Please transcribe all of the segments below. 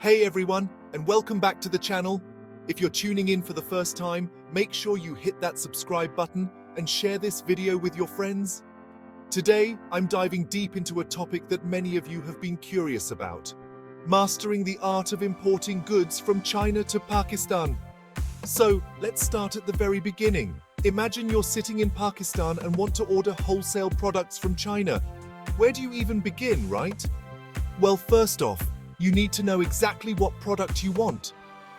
Hey everyone, and welcome back to the channel. If you're tuning in for the first time, make sure you hit that subscribe button and share this video with your friends. Today, I'm diving deep into a topic that many of you have been curious about: mastering the art of importing goods from China to Pakistan. So, let's start at the very beginning. Imagine you're sitting in Pakistan and want to order wholesale products from China. Where do you even begin, right? Well, first off, you need to know exactly what product you want.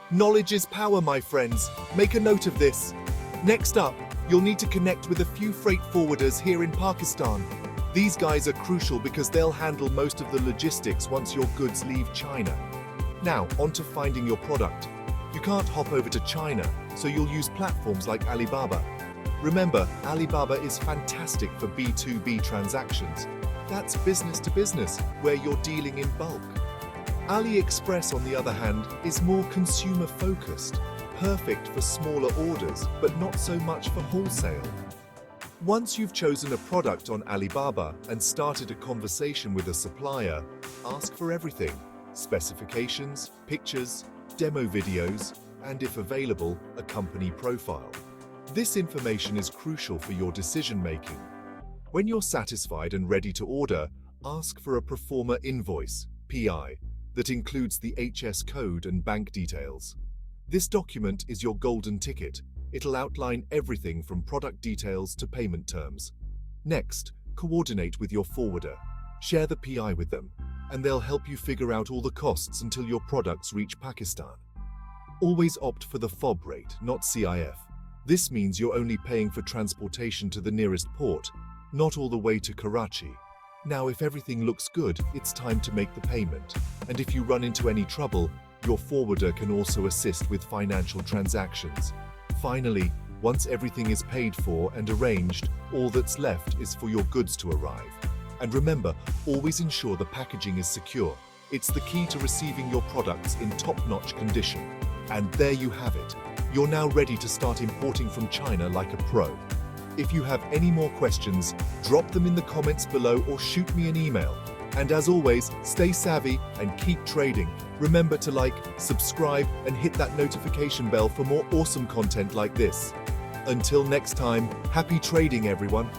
Knowledge is power, my friends. Make a note of this. Next up, you'll need to connect with a few freight forwarders here in Pakistan. These guys are crucial because they'll handle most of the logistics once your goods leave China. Now, on to finding your product. You can't hop over to China, so you'll use platforms like Alibaba. Remember, Alibaba is fantastic for B2B transactions. That's business to business, where you're dealing in bulk. AliExpress, on the other hand, is more consumer-focused, perfect for smaller orders, but not so much for wholesale. Once you've chosen a product on Alibaba and started a conversation with a supplier, ask for everything: specifications, pictures, demo videos, and if available, a company profile. This information is crucial for your decision-making. When you're satisfied and ready to order, ask for a proforma invoice, PI, that includes the HS code and bank details. This document is your golden ticket. It'll outline everything from product details to payment terms. Next, coordinate with your forwarder. Share the PI with them, and they'll help you figure out all the costs until your products reach Pakistan. Always opt for the FOB rate, not CIF. This means you're only paying for transportation to the nearest port, not all the way to Karachi. Now, if everything looks good, it's time to make the payment. And if you run into any trouble, your forwarder can also assist with financial transactions. Finally, once everything is paid for and arranged, all that's left is for your goods to arrive. And remember, always ensure the packaging is secure. It's the key to receiving your products in top-notch condition. And there you have it. You're now ready to start importing from China like a pro. If you have any more questions, drop them in the comments below or shoot me an email. And as always, stay savvy and keep trading. Remember to like, subscribe, and hit that notification bell for more awesome content like this. Until next time, happy trading, everyone.